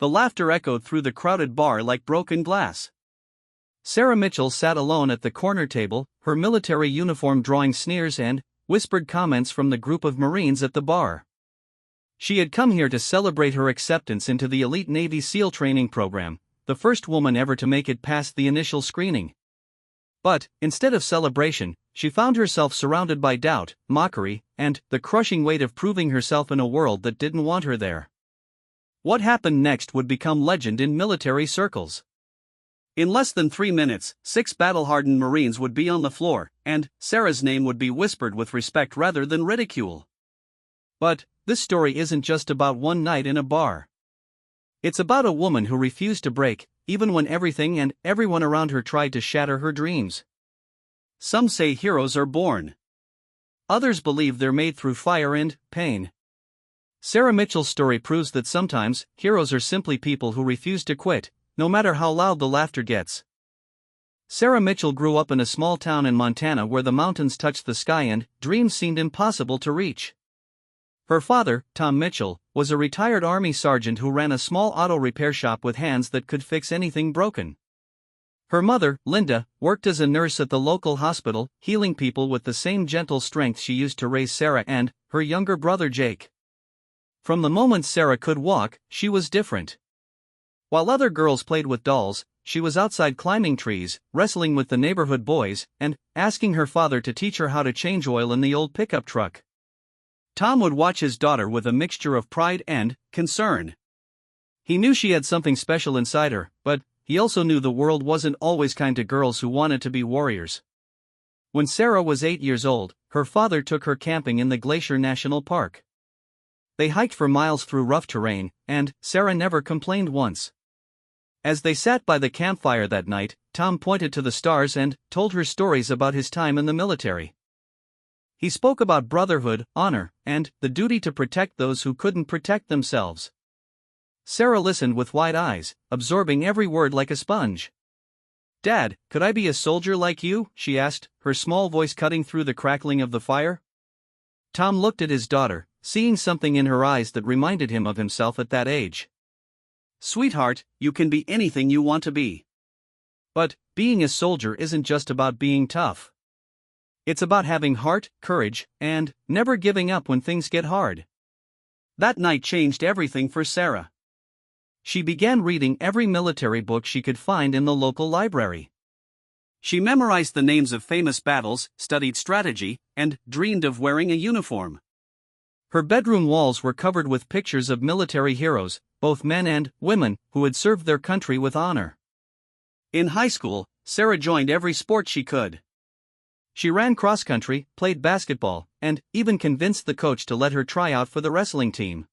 The laughter echoed through the crowded bar like broken glass. Sarah Mitchell sat alone at the corner table, her military uniform drawing sneers and whispered comments from the group of Marines at the bar. She had come here to celebrate her acceptance into the elite Navy SEAL training program, the first woman ever to make it past the initial screening. But, instead of celebration, she found herself surrounded by doubt, mockery, and the crushing weight of proving herself in a world that didn't want her there. What happened next would become legend in military circles. In less than 3 minutes, 6 battle-hardened Marines would be on the floor, and Sarah's name would be whispered with respect rather than ridicule. But this story isn't just about one night in a bar. It's about a woman who refused to break, even when everything and everyone around her tried to shatter her dreams. Some say heroes are born. Others believe they're made through fire and pain. Sarah Mitchell's story proves that sometimes heroes are simply people who refuse to quit, no matter how loud the laughter gets. Sarah Mitchell grew up in a small town in Montana where the mountains touched the sky and dreams seemed impossible to reach. Her father, Tom Mitchell, was a retired Army sergeant who ran a small auto repair shop with hands that could fix anything broken. Her mother, Linda, worked as a nurse at the local hospital, healing people with the same gentle strength she used to raise Sarah and her younger brother Jake. From the moment Sarah could walk, she was different. While other girls played with dolls, she was outside climbing trees, wrestling with the neighborhood boys, and asking her father to teach her how to change oil in the old pickup truck. Tom would watch his daughter with a mixture of pride and concern. He knew she had something special inside her, but he also knew the world wasn't always kind to girls who wanted to be warriors. When Sarah was 8 years old, her father took her camping in the Glacier National Park. They hiked for miles through rough terrain, and Sarah never complained once. As they sat by the campfire that night, Tom pointed to the stars and told her stories about his time in the military. He spoke about brotherhood, honor, and the duty to protect those who couldn't protect themselves. Sarah listened with wide eyes, absorbing every word like a sponge. "Dad, could I be a soldier like you?" she asked, her small voice cutting through the crackling of the fire. Tom looked at his daughter, seeing something in her eyes that reminded him of himself at that age. "Sweetheart, you can be anything you want to be. But being a soldier isn't just about being tough. It's about having heart, courage, and never giving up when things get hard." That night changed everything for Sarah. She began reading every military book she could find in the local library. She memorized the names of famous battles, studied strategy, and dreamed of wearing a uniform. Her bedroom walls were covered with pictures of military heroes, both men and women, who had served their country with honor. In high school, Sarah joined every sport she could. She ran cross-country, played basketball, and even convinced the coach to let her try out for the wrestling team.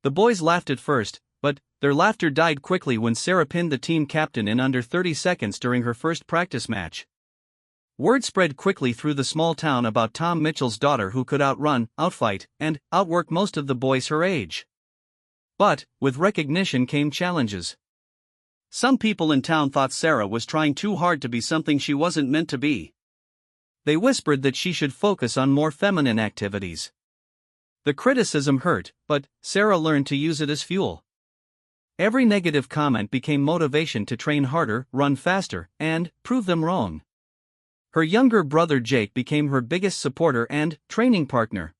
The boys laughed at first, but their laughter died quickly when Sarah pinned the team captain in under 30 seconds during her first practice match. Word spread quickly through the small town about Tom Mitchell's daughter who could outrun, outfight, and outwork most of the boys her age. But, with recognition came challenges. Some people in town thought Sarah was trying too hard to be something she wasn't meant to be. They whispered that she should focus on more feminine activities. The criticism hurt, but Sarah learned to use it as fuel. Every negative comment became motivation to train harder, run faster, and prove them wrong. Her younger brother Jake became her biggest supporter and training partner.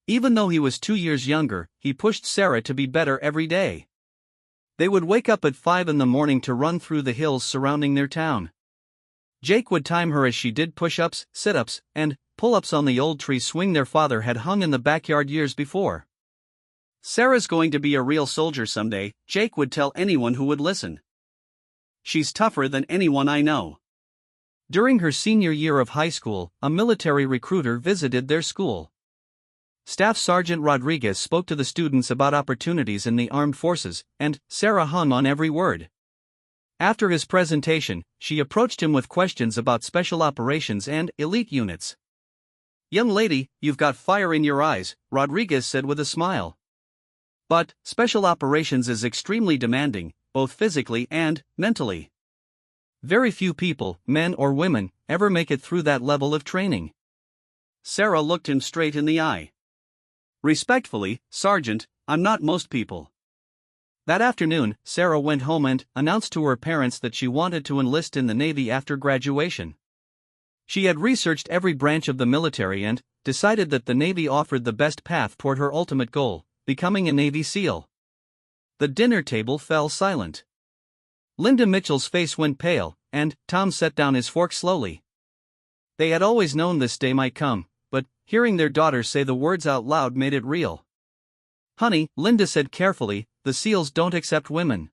Even though he was 2 years younger, he pushed Sarah to be better every day. They would wake up at 5 in the morning to run through the hills surrounding their town. Jake would time her as she did push-ups, sit-ups, and pull-ups on the old tree swing their father had hung in the backyard years before. "Sarah's going to be a real soldier someday," Jake would tell anyone who would listen. "She's tougher than anyone I know." During her senior year of high school, a military recruiter visited their school. Staff Sergeant Rodriguez spoke to the students about opportunities in the armed forces, and Sarah hung on every word. After his presentation, she approached him with questions about special operations and elite units. "Young lady, you've got fire in your eyes," Rodriguez said with a smile. "But special operations is extremely demanding, both physically and mentally. Very few people, men or women, ever make it through that level of training." Sarah looked him straight in the eye. "Respectfully, Sergeant, I'm not most people. That afternoon, Sarah went home and announced to her parents that she wanted to enlist in the Navy after graduation. She had researched every branch of the military and decided that the Navy offered the best path toward her ultimate goal, becoming a Navy SEAL. The dinner table fell silent. Linda Mitchell's face went pale, and Tom set down his fork slowly. They had always known this day might come, but hearing their daughter say the words out loud made it real. "Honey," Linda said carefully, "the SEALs don't accept women.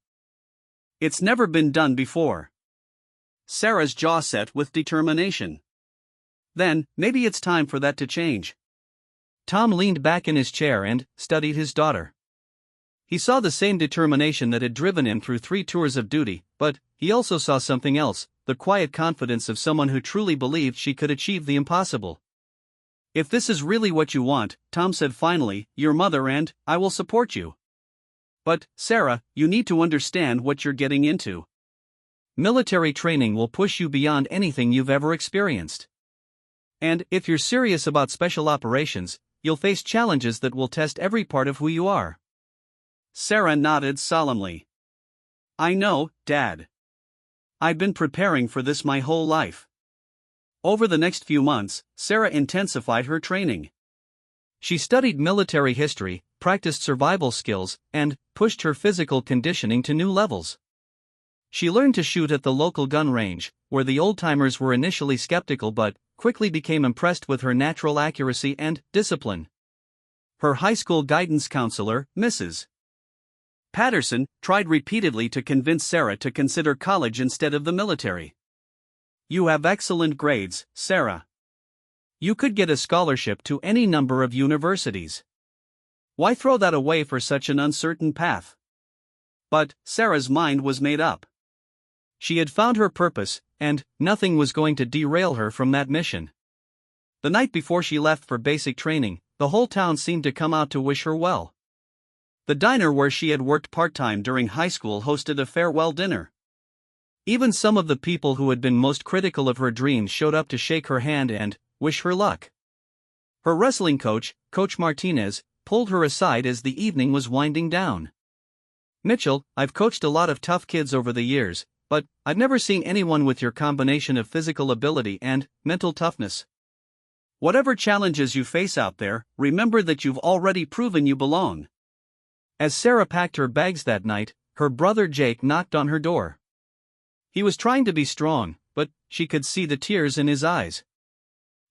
It's never been done before." Sarah's jaw set with determination. "Then, maybe it's time for that to change." Tom leaned back in his chair and studied his daughter. He saw the same determination that had driven him through 3 tours of duty, but he also saw something else, the quiet confidence of someone who truly believed she could achieve the impossible. "If this is really what you want," Tom said finally, "your mother and I will support you. But, Sarah, you need to understand what you're getting into. Military training will push you beyond anything you've ever experienced. And if you're serious about special operations, you'll face challenges that will test every part of who you are." Sarah nodded solemnly. "I know, Dad. I've been preparing for this my whole life." Over the next few months, Sarah intensified her training. She studied military history, practiced survival skills, and pushed her physical conditioning to new levels. She learned to shoot at the local gun range, where the old-timers were initially skeptical but quickly became impressed with her natural accuracy and discipline. Her high school guidance counselor, Mrs. Patterson, tried repeatedly to convince Sarah to consider college instead of the military. "You have excellent grades, Sarah. You could get a scholarship to any number of universities. Why throw that away for such an uncertain path?" But Sarah's mind was made up. She had found her purpose, and nothing was going to derail her from that mission. The night before she left for basic training, the whole town seemed to come out to wish her well. The diner where she had worked part-time during high school hosted a farewell dinner. Even some of the people who had been most critical of her dreams showed up to shake her hand and wish her luck. Her wrestling coach, Coach Martinez, pulled her aside as the evening was winding down. "Mitchell, I've coached a lot of tough kids over the years, but I've never seen anyone with your combination of physical ability and mental toughness. Whatever challenges you face out there, remember that you've already proven you belong." As Sarah packed her bags that night, her brother Jake knocked on her door. He was trying to be strong, but she could see the tears in his eyes.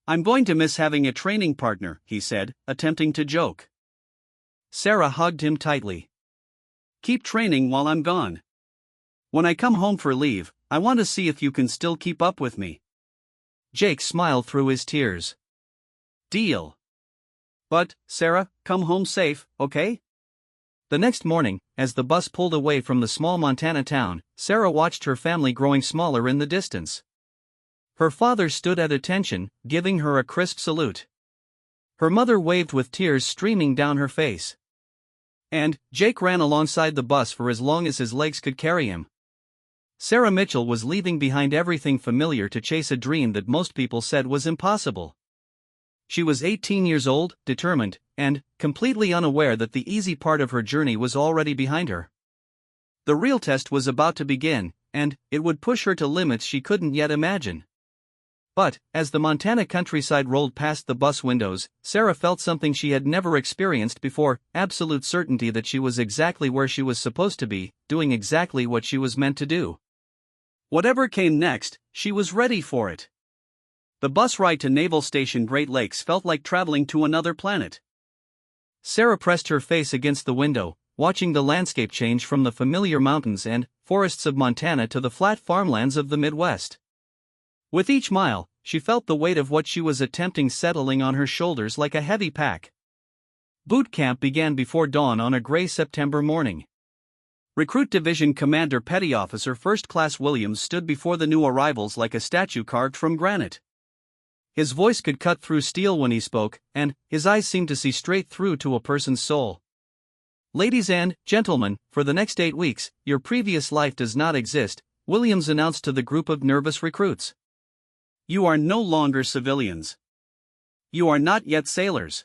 "I'm going to miss having a training partner," he said, attempting to joke. Sarah hugged him tightly. "Keep training while I'm gone. When I come home for leave, I want to see if you can still keep up with me." Jake smiled through his tears. "Deal. But, Sarah, come home safe, okay?" The next morning, as the bus pulled away from the small Montana town, Sarah watched her family growing smaller in the distance. Her father stood at attention, giving her a crisp salute. Her mother waved with tears streaming down her face. And Jake ran alongside the bus for as long as his legs could carry him. Sarah Mitchell was leaving behind everything familiar to chase a dream that most people said was impossible. She was 18 years old, determined, and completely unaware that the easy part of her journey was already behind her. The real test was about to begin, and it would push her to limits she couldn't yet imagine. But, as the Montana countryside rolled past the bus windows, Sarah felt something she had never experienced before, absolute certainty that she was exactly where she was supposed to be, doing exactly what she was meant to do. Whatever came next, she was ready for it. The bus ride to Naval Station Great Lakes felt like traveling to another planet. Sarah pressed her face against the window, watching the landscape change from the familiar mountains and forests of Montana to the flat farmlands of the Midwest. With each mile, she felt the weight of what she was attempting settling on her shoulders like a heavy pack. Boot camp began before dawn on a gray September morning. Recruit Division Commander Petty Officer First Class Williams stood before the new arrivals like a statue carved from granite. His voice could cut through steel when he spoke, and his eyes seemed to see straight through to a person's soul. "Ladies and gentlemen, for the next 8 weeks, your previous life does not exist," Williams announced to the group of nervous recruits. "You are no longer civilians. You are not yet sailors.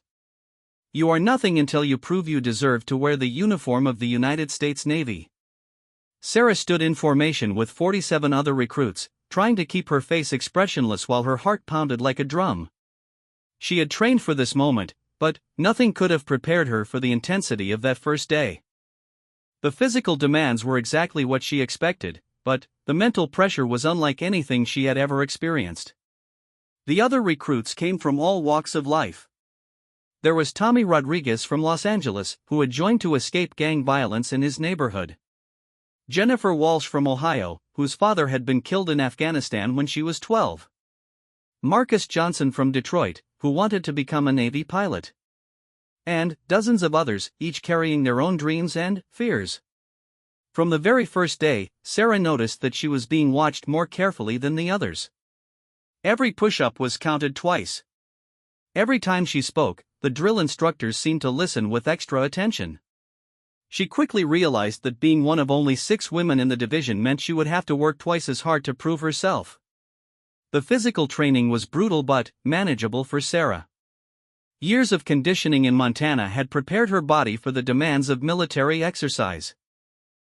You are nothing until you prove you deserve to wear the uniform of the United States Navy. Sarah stood in formation with 47 other recruits, trying to keep her face expressionless while her heart pounded like a drum. She had trained for this moment, but nothing could have prepared her for the intensity of that first day. The physical demands were exactly what she expected, but the mental pressure was unlike anything she had ever experienced. The other recruits came from all walks of life. There was Tommy Rodriguez from Los Angeles, who had joined to escape gang violence in his neighborhood. Jennifer Walsh from Ohio, whose father had been killed in Afghanistan when she was 12. Marcus Johnson from Detroit, who wanted to become a Navy pilot. And dozens of others, each carrying their own dreams and fears. From the very first day, Sarah noticed that she was being watched more carefully than the others. Every push-up was counted twice. Every time she spoke, the drill instructors seemed to listen with extra attention. She quickly realized that being one of only 6 women in the division meant she would have to work twice as hard to prove herself. The physical training was brutal but manageable for Sarah. Years of conditioning in Montana had prepared her body for the demands of military exercise.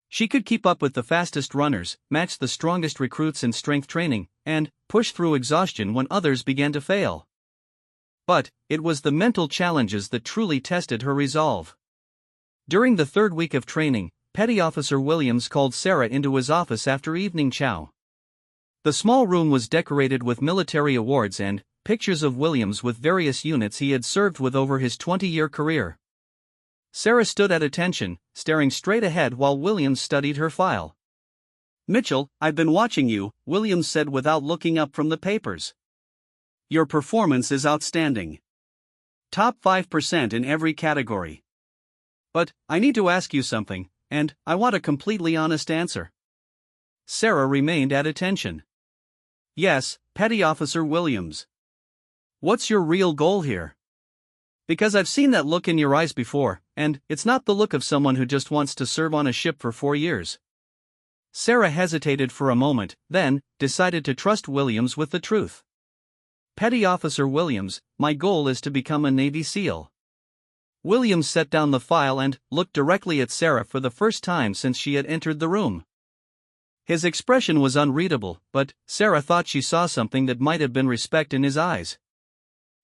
She could keep up with the fastest runners, match the strongest recruits in strength training, and push through exhaustion when others began to fail. But it was the mental challenges that truly tested her resolve. During the 3rd week of training, Petty Officer Williams called Sarah into his office after evening chow. The small room was decorated with military awards and pictures of Williams with various units he had served with over his 20-year career. Sarah stood at attention, staring straight ahead while Williams studied her file. "Mitchell, I've been watching you," Williams said without looking up from the papers. "Your performance is outstanding. Top 5% in every category. But I need to ask you something, and I want a completely honest answer." Sarah remained at attention. "Yes, Petty Officer Williams. What's your real goal here? Because I've seen that look in your eyes before, and it's not the look of someone who just wants to serve on a ship for 4 years." Sarah hesitated for a moment, then decided to trust Williams with the truth. "Petty Officer Williams, my goal is to become a Navy SEAL." Williams set down the file and looked directly at Sarah for the first time since she had entered the room. His expression was unreadable, but Sarah thought she saw something that might have been respect in his eyes.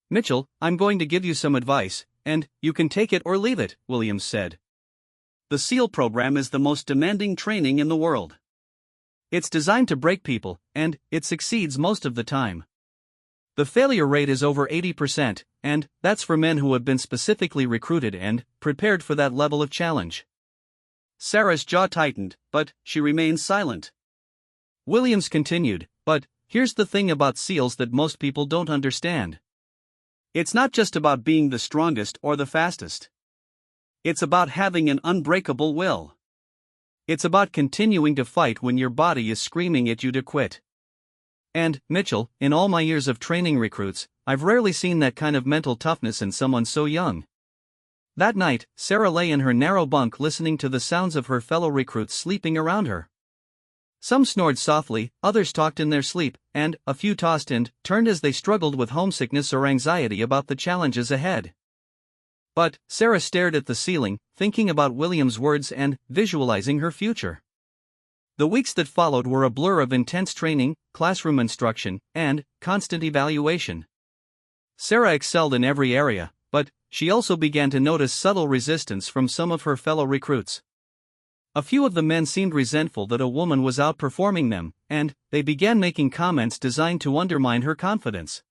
"Mitchell, I'm going to give you some advice, and you can take it or leave it," Williams said. "The SEAL program is the most demanding training in the world. It's designed to break people, and it succeeds most of the time. The failure rate is over 80%, and that's for men who have been specifically recruited and prepared for that level of challenge." Sarah's jaw tightened, but she remained silent. Williams continued, "But here's the thing about SEALs that most people don't understand. It's not just about being the strongest or the fastest. It's about having an unbreakable will. It's about continuing to fight when your body is screaming at you to quit. And, Mitchell, in all my years of training recruits, I've rarely seen that kind of mental toughness in someone so young." That night, Sarah lay in her narrow bunk listening to the sounds of her fellow recruits sleeping around her. Some snored softly, others talked in their sleep, and a few tossed and turned as they struggled with homesickness or anxiety about the challenges ahead. But Sarah stared at the ceiling, thinking about Williams' words and visualizing her future. The weeks that followed were a blur of intense training, classroom instruction, and constant evaluation. Sarah excelled in every area, but she also began to notice subtle resistance from some of her fellow recruits. A few of the men seemed resentful that a woman was outperforming them, and they began making comments designed to undermine her confidence.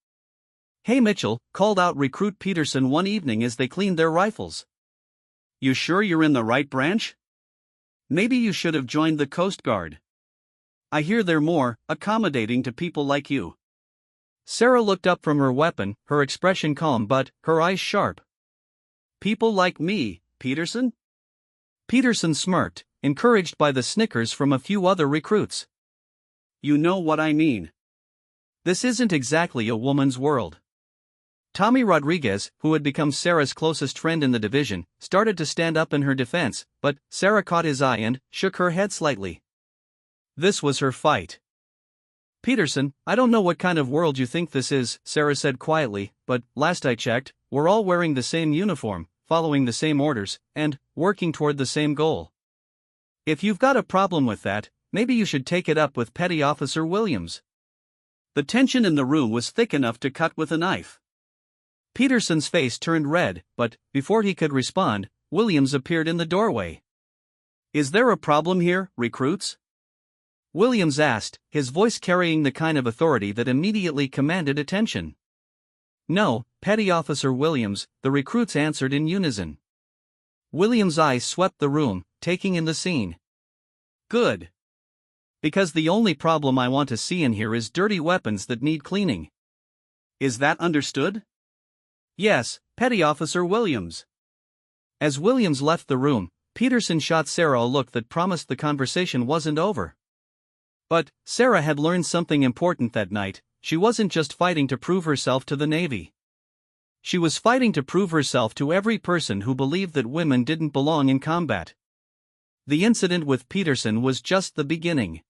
"Hey Mitchell," called out recruit Peterson one evening as they cleaned their rifles. "You sure you're in the right branch? Maybe you should have joined the Coast Guard. I hear they're more accommodating to people like you." Sarah looked up from her weapon, her expression calm but her eyes sharp. "People like me, Peterson?" Peterson smirked, encouraged by the snickers from a few other recruits. "You know what I mean. This isn't exactly a woman's world." Tommy Rodriguez, who had become Sarah's closest friend in the division, started to stand up in her defense, but Sarah caught his eye and shook her head slightly. This was her fight. "Peterson, I don't know what kind of world you think this is," Sarah said quietly, "but last I checked, we're all wearing the same uniform, following the same orders, and working toward the same goal. If you've got a problem with that, maybe you should take it up with Petty Officer Williams. The tension in the room was thick enough to cut with a knife. Peterson's face turned red, but before he could respond, Williams appeared in the doorway. "Is there a problem here, recruits?" Williams asked, his voice carrying the kind of authority that immediately commanded attention. "No, Petty Officer Williams," the recruits answered in unison. Williams' eyes swept the room, taking in the scene. "Good. Because the only problem I want to see in here is dirty weapons that need cleaning. Is that understood?" "Yes, Petty Officer Williams." As Williams left the room, Peterson shot Sarah a look that promised the conversation wasn't over. But Sarah had learned something important that night. She wasn't just fighting to prove herself to the Navy. She was fighting to prove herself to every person who believed that women didn't belong in combat. The incident with Peterson was just the beginning.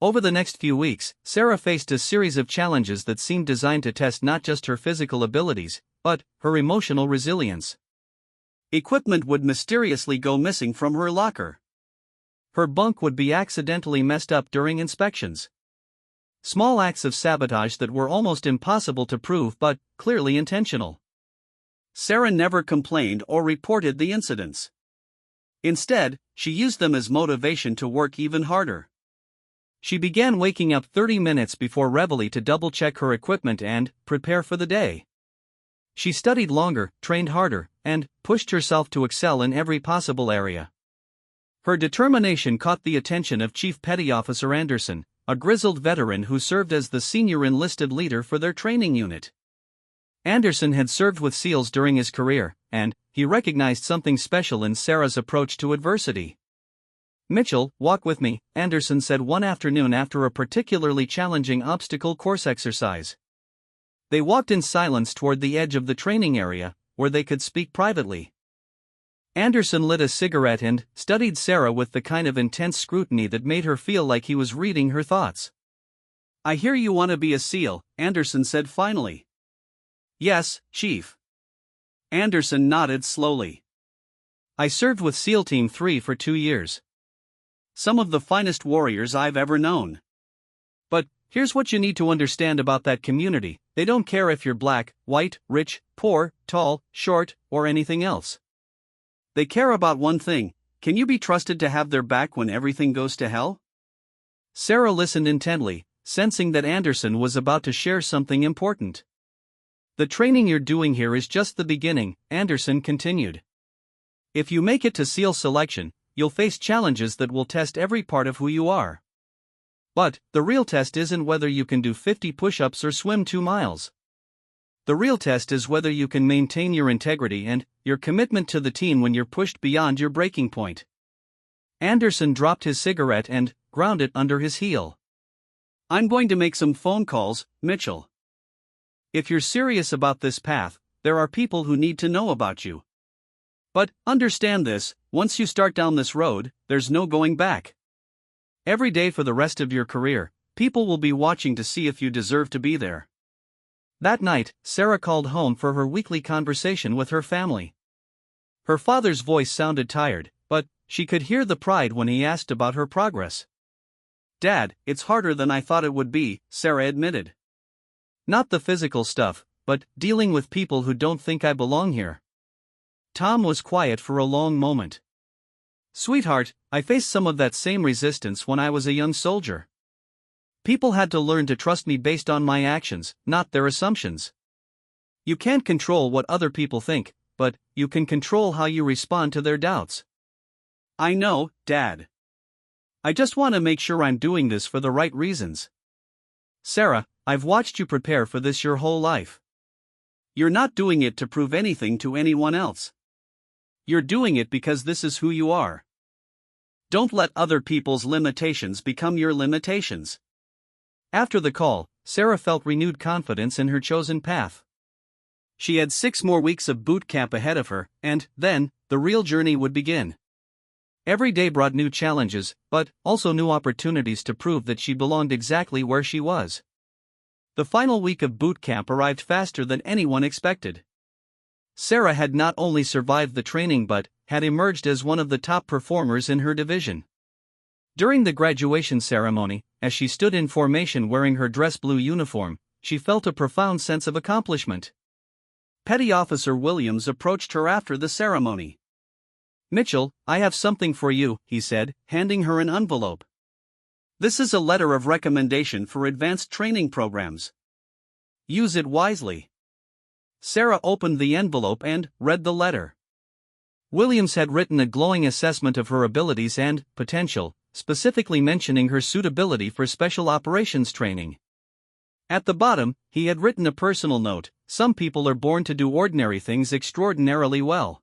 Over the next few weeks, Sarah faced a series of challenges that seemed designed to test not just her physical abilities, but her emotional resilience. Equipment would mysteriously go missing from her locker. Her bunk would be accidentally messed up during inspections. Small acts of sabotage that were almost impossible to prove but clearly intentional. Sarah never complained or reported the incidents. Instead, she used them as motivation to work even harder. She began waking up 30 minutes before reveille to double-check her equipment and prepare for the day. She studied longer, trained harder, and pushed herself to excel in every possible area. Her determination caught the attention of Chief Petty Officer Anderson, a grizzled veteran who served as the senior enlisted leader for their training unit. Anderson had served with SEALs during his career, and he recognized something special in Sarah's approach to adversity. "Mitchell, walk with me," Anderson said one afternoon after a particularly challenging obstacle course exercise. They walked in silence toward the edge of the training area, where they could speak privately. Anderson lit a cigarette and studied Sarah with the kind of intense scrutiny that made her feel like he was reading her thoughts. "I hear you want to be a SEAL," Anderson said finally. "Yes, Chief." Anderson nodded slowly. "I served with SEAL Team 3 for 2 years. Some of the finest warriors I've ever known. But here's what you need to understand about that community: they don't care if you're black, white, rich, poor, tall, short, or anything else. They care about one thing: can you be trusted to have their back when everything goes to hell?" Sarah listened intently, sensing that Anderson was about to share something important. "The training you're doing here is just the beginning," Anderson continued. "If you make it to SEAL selection, you'll face challenges that will test every part of who you are. But the real test isn't whether you can do 50 push-ups or swim 2 miles. The real test is whether you can maintain your integrity and your commitment to the team when you're pushed beyond your breaking point." Anderson dropped his cigarette and ground it under his heel. "I'm going to make some phone calls, Mitchell. If you're serious about this path, there are people who need to know about you. But understand this: once you start down this road, there's no going back. Every day for the rest of your career, people will be watching to see if you deserve to be there." That night, Sarah called home for her weekly conversation with her family. Her father's voice sounded tired, but she could hear the pride when he asked about her progress. "Dad, it's harder than I thought it would be," Sarah admitted. "Not the physical stuff, but dealing with people who don't think I belong here." Tom was quiet for a long moment. "Sweetheart, I faced some of that same resistance when I was a young soldier. People had to learn to trust me based on my actions, not their assumptions. You can't control what other people think, but you can control how you respond to their doubts." "I know, Dad. I just want to make sure I'm doing this for the right reasons." "Sarah, I've watched you prepare for this your whole life. You're not doing it to prove anything to anyone else. You're doing it because this is who you are. Don't let other people's limitations become your limitations." After the call, Sarah felt renewed confidence in her chosen path. She had 6 more weeks of boot camp ahead of her, and then, the real journey would begin. Every day brought new challenges, but also new opportunities to prove that she belonged exactly where she was. The final week of boot camp arrived faster than anyone expected. Sarah had not only survived the training but had emerged as one of the top performers in her division. During the graduation ceremony, as she stood in formation wearing her dress blue uniform, she felt a profound sense of accomplishment. Petty Officer Williams approached her after the ceremony. "Mitchell, I have something for you," he said, handing her an envelope. "This is a letter of recommendation for advanced training programs. Use it wisely." Sarah opened the envelope and read the letter. Williams had written a glowing assessment of her abilities and potential, specifically mentioning her suitability for special operations training. At the bottom, he had written a personal note: "Some people are born to do ordinary things extraordinarily well.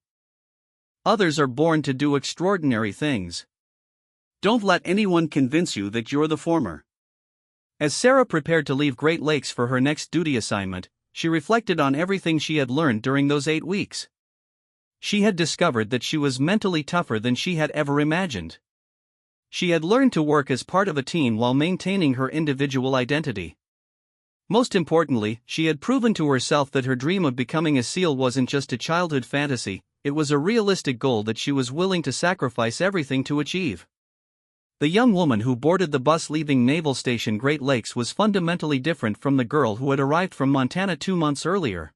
Others are born to do extraordinary things. Don't let anyone convince you that you're the former." As Sarah prepared to leave Great Lakes for her next duty assignment, she reflected on everything she had learned during those 8 weeks. She had discovered that she was mentally tougher than she had ever imagined. She had learned to work as part of a team while maintaining her individual identity. Most importantly, she had proven to herself that her dream of becoming a SEAL wasn't just a childhood fantasy, it was a realistic goal that she was willing to sacrifice everything to achieve. The young woman who boarded the bus leaving Naval Station Great Lakes was fundamentally different from the girl who had arrived from Montana 2 months earlier.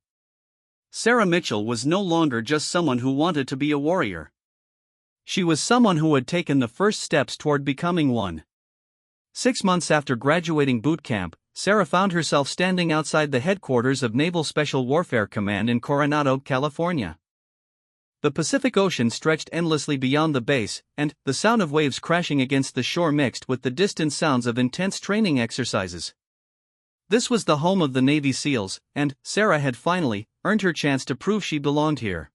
Sarah Mitchell was no longer just someone who wanted to be a warrior. She was someone who had taken the first steps toward becoming one. 6 months after graduating boot camp, Sarah found herself standing outside the headquarters of Naval Special Warfare Command in Coronado, California. The Pacific Ocean stretched endlessly beyond the base, and the sound of waves crashing against the shore mixed with the distant sounds of intense training exercises. This was the home of the Navy SEALs, and Sarah had finally earned her chance to prove she belonged here.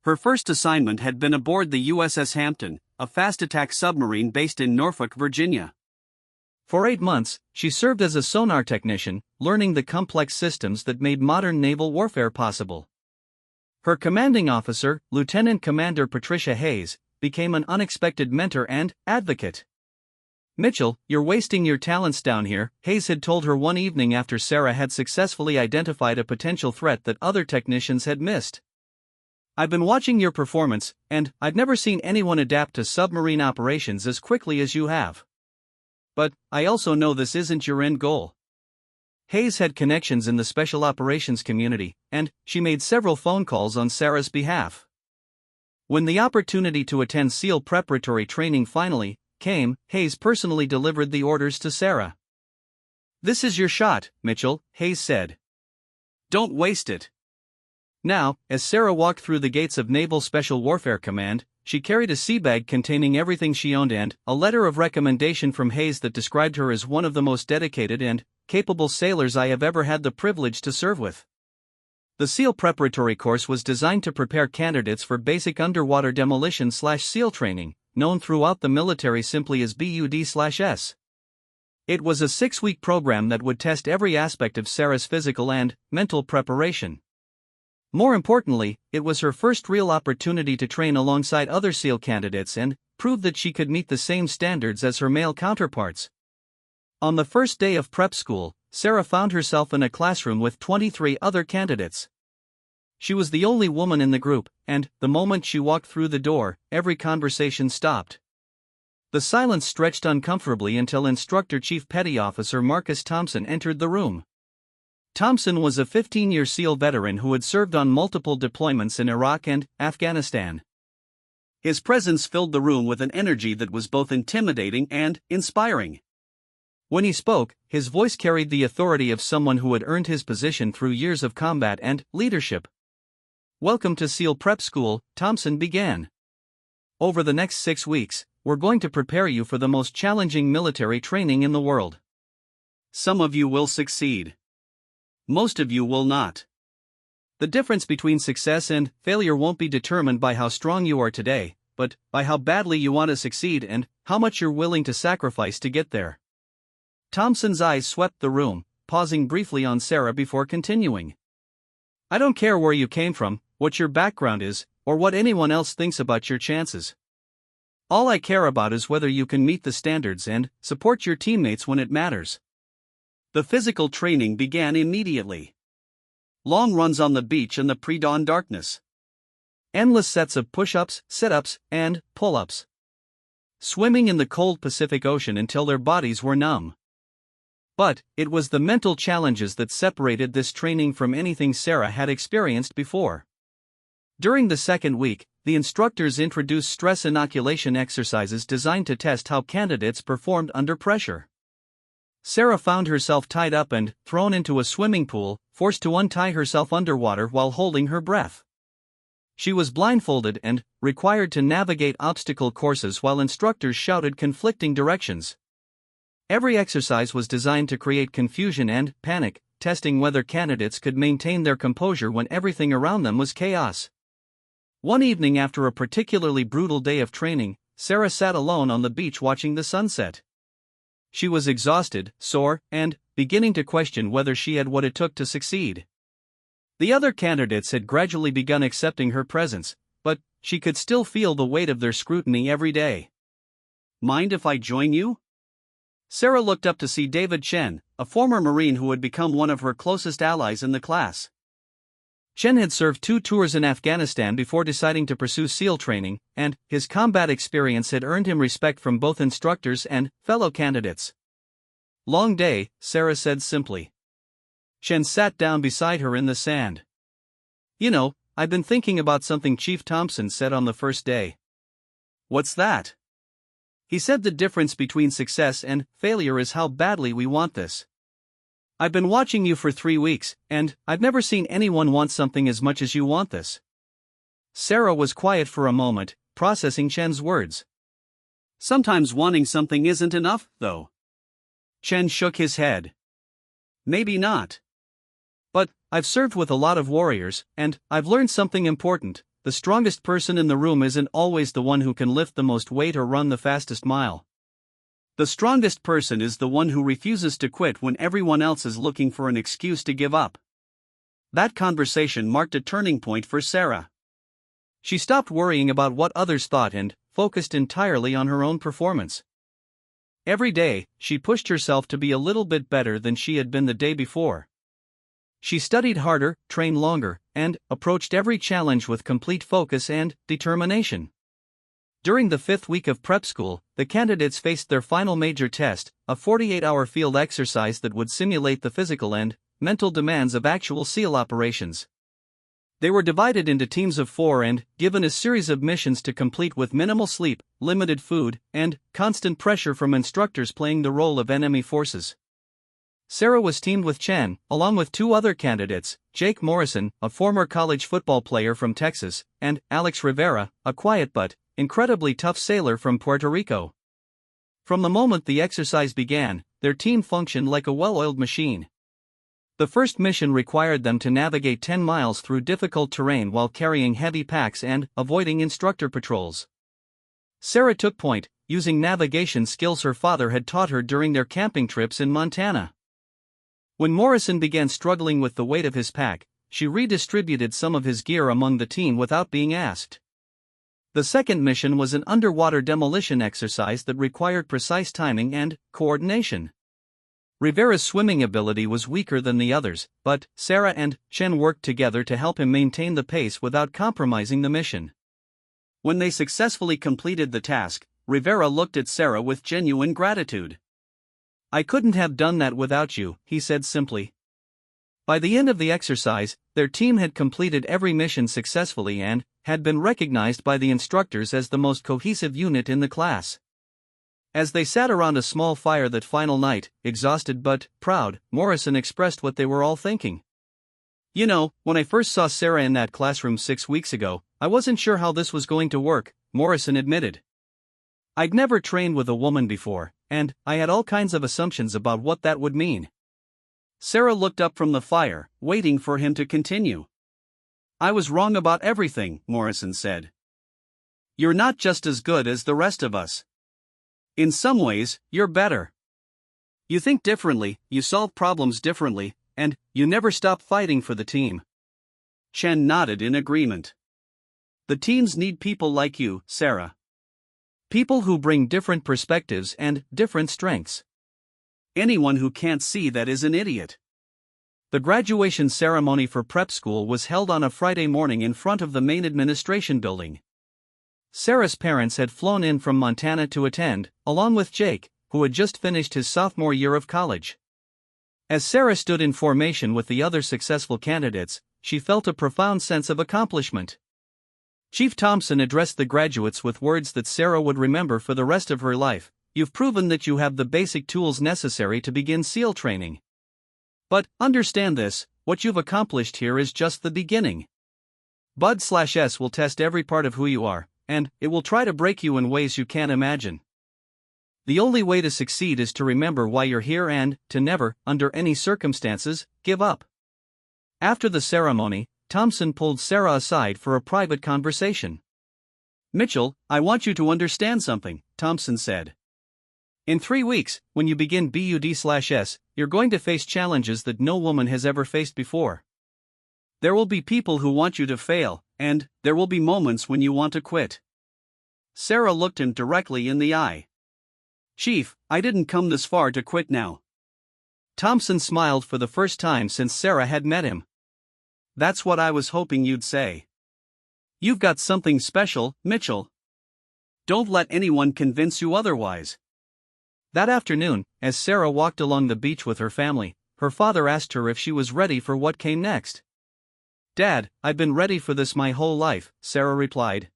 Her first assignment had been aboard the USS Hampton, a fast-attack submarine based in Norfolk, Virginia. For 8 months, she served as a sonar technician, learning the complex systems that made modern naval warfare possible. Her commanding officer, Lieutenant Commander Patricia Hayes, became an unexpected mentor and advocate. "Mitchell, you're wasting your talents down here," Hayes had told her one evening after Sarah had successfully identified a potential threat that other technicians had missed. "I've been watching your performance, and I've never seen anyone adapt to submarine operations as quickly as you have. But I also know this isn't your end goal." Hayes had connections in the special operations community, and she made several phone calls on Sarah's behalf. When the opportunity to attend SEAL preparatory training finally came, Hayes personally delivered the orders to Sarah. "This is your shot, Mitchell," Hayes said. "Don't waste it." Now, as Sarah walked through the gates of Naval Special Warfare Command, she carried a sea bag containing everything she owned and a letter of recommendation from Hayes that described her as one of the most dedicated and capable sailors I have ever had the privilege to serve with. The SEAL preparatory course was designed to prepare candidates for basic underwater demolition/SEAL training, known throughout the military simply as BUD/S. It was a 6-week program that would test every aspect of Sarah's physical and mental preparation. More importantly, it was her first real opportunity to train alongside other SEAL candidates and prove that she could meet the same standards as her male counterparts. On the first day of prep school, Sarah found herself in a classroom with 23 other candidates. She was the only woman in the group, and the moment she walked through the door, every conversation stopped. The silence stretched uncomfortably until Instructor Chief Petty Officer Marcus Thompson entered the room. Thompson was a 15-year SEAL veteran who had served on multiple deployments in Iraq and Afghanistan. His presence filled the room with an energy that was both intimidating and inspiring. When he spoke, his voice carried the authority of someone who had earned his position through years of combat and leadership. "Welcome to SEAL Prep School," Thompson began. "Over the next 6 weeks, we're going to prepare you for the most challenging military training in the world. Some of you will succeed. Most of you will not. The difference between success and failure won't be determined by how strong you are today, but by how badly you want to succeed and how much you're willing to sacrifice to get there." Thompson's eyes swept the room, pausing briefly on Sarah before continuing. "I don't care where you came from, what your background is, or what anyone else thinks about your chances. All I care about is whether you can meet the standards and support your teammates when it matters." The physical training began immediately. long runs on the beach in the pre-dawn darkness. Endless sets of push-ups, sit-ups, and pull-ups. Swimming in the cold Pacific Ocean until their bodies were numb. But it was the mental challenges that separated this training from anything Sarah had experienced before. During the second week, the instructors introduced stress inoculation exercises designed to test how candidates performed under pressure. Sarah found herself tied up and thrown into a swimming pool, forced to untie herself underwater while holding her breath. She was blindfolded and required to navigate obstacle courses while instructors shouted conflicting directions. Every exercise was designed to create confusion and panic, testing whether candidates could maintain their composure when everything around them was chaos. One evening after a particularly brutal day of training, Sarah sat alone on the beach watching the sunset. She was exhausted, sore, and beginning to question whether she had what it took to succeed. The other candidates had gradually begun accepting her presence, but she could still feel the weight of their scrutiny every day. "Mind if I join you?" Sarah looked up to see David Chen, a former Marine who had become one of her closest allies in the class. Chen had served 2 tours in Afghanistan before deciding to pursue SEAL training, and his combat experience had earned him respect from both instructors and fellow candidates. "Long day," Sarah said simply. Chen sat down beside her in the sand. "You know, I've been thinking about something Chief Thompson said on the first day." "What's that?" "He said the difference between success and failure is how badly we want this. I've been watching you for 3 weeks, and I've never seen anyone want something as much as you want this." Sarah was quiet for a moment, processing Chen's words. "Sometimes wanting something isn't enough, though." Chen shook his head. "Maybe not. But I've served with a lot of warriors, and I've learned something important. The strongest person in the room isn't always the one who can lift the most weight or run the fastest mile. The strongest person is the one who refuses to quit when everyone else is looking for an excuse to give up." That conversation marked a turning point for Sarah. She stopped worrying about what others thought and focused entirely on her own performance. Every day, she pushed herself to be a little bit better than she had been the day before. She studied harder, trained longer, and approached every challenge with complete focus and determination. During the 5th week of prep school, the candidates faced their final major test, a 48-hour field exercise that would simulate the physical and mental demands of actual SEAL operations. They were divided into teams of 4 and given a series of missions to complete with minimal sleep, limited food, and constant pressure from instructors playing the role of enemy forces. Sarah was teamed with Chen, along with 2 other candidates, Jake Morrison, a former college football player from Texas, and Alex Rivera, a quiet but incredibly tough sailor from Puerto Rico. From the moment the exercise began, their team functioned like a well-oiled machine. The first mission required them to navigate 10 miles through difficult terrain while carrying heavy packs and avoiding instructor patrols. Sarah took point, using navigation skills her father had taught her during their camping trips in Montana. When Morrison began struggling with the weight of his pack, she redistributed some of his gear among the team without being asked. The second mission was an underwater demolition exercise that required precise timing and coordination. Rivera's swimming ability was weaker than the others, but Sarah and Chen worked together to help him maintain the pace without compromising the mission. When they successfully completed the task, Rivera looked at Sarah with genuine gratitude. "I couldn't have done that without you," he said simply. By the end of the exercise, their team had completed every mission successfully and had been recognized by the instructors as the most cohesive unit in the class. As they sat around a small fire that final night, exhausted but proud, Morrison expressed what they were all thinking. "You know, when I first saw Sarah in that classroom 6 weeks ago, I wasn't sure how this was going to work," Morrison admitted. "I'd never trained with a woman before, and I had all kinds of assumptions about what that would mean." Sarah looked up from the fire, waiting for him to continue. "I was wrong about everything," Morrison said. "You're not just as good as the rest of us. In some ways, you're better. You think differently, you solve problems differently, and you never stop fighting for the team." Chen nodded in agreement. "The teams need people like you, Sarah. People who bring different perspectives and different strengths. Anyone who can't see that is an idiot." The graduation ceremony for prep school was held on a Friday morning in front of the main administration building. Sarah's parents had flown in from Montana to attend, along with Jake, who had just finished his sophomore year of college. As Sarah stood in formation with the other successful candidates, she felt a profound sense of accomplishment. Chief Thompson addressed the graduates with words that Sarah would remember for the rest of her life. "You've proven that you have the basic tools necessary to begin SEAL training. But, understand this, what you've accomplished here is just the beginning. Bud/S will test every part of who you are, and it will try to break you in ways you can't imagine. The only way to succeed is to remember why you're here and to never, under any circumstances, give up." After the ceremony, Thompson pulled Sarah aside for a private conversation. "Mitchell, I want you to understand something," Thompson said. "In 3 weeks, when you begin BUD/S, you're going to face challenges that no woman has ever faced before. There will be people who want you to fail, and there will be moments when you want to quit." Sarah looked him directly in the eye. "Chief, I didn't come this far to quit now." Thompson smiled for the first time since Sarah had met him. "That's what I was hoping you'd say. You've got something special, Mitchell. Don't let anyone convince you otherwise." That afternoon, as Sarah walked along the beach with her family, her father asked her if she was ready for what came next. "Dad, I've been ready for this my whole life," Sarah replied.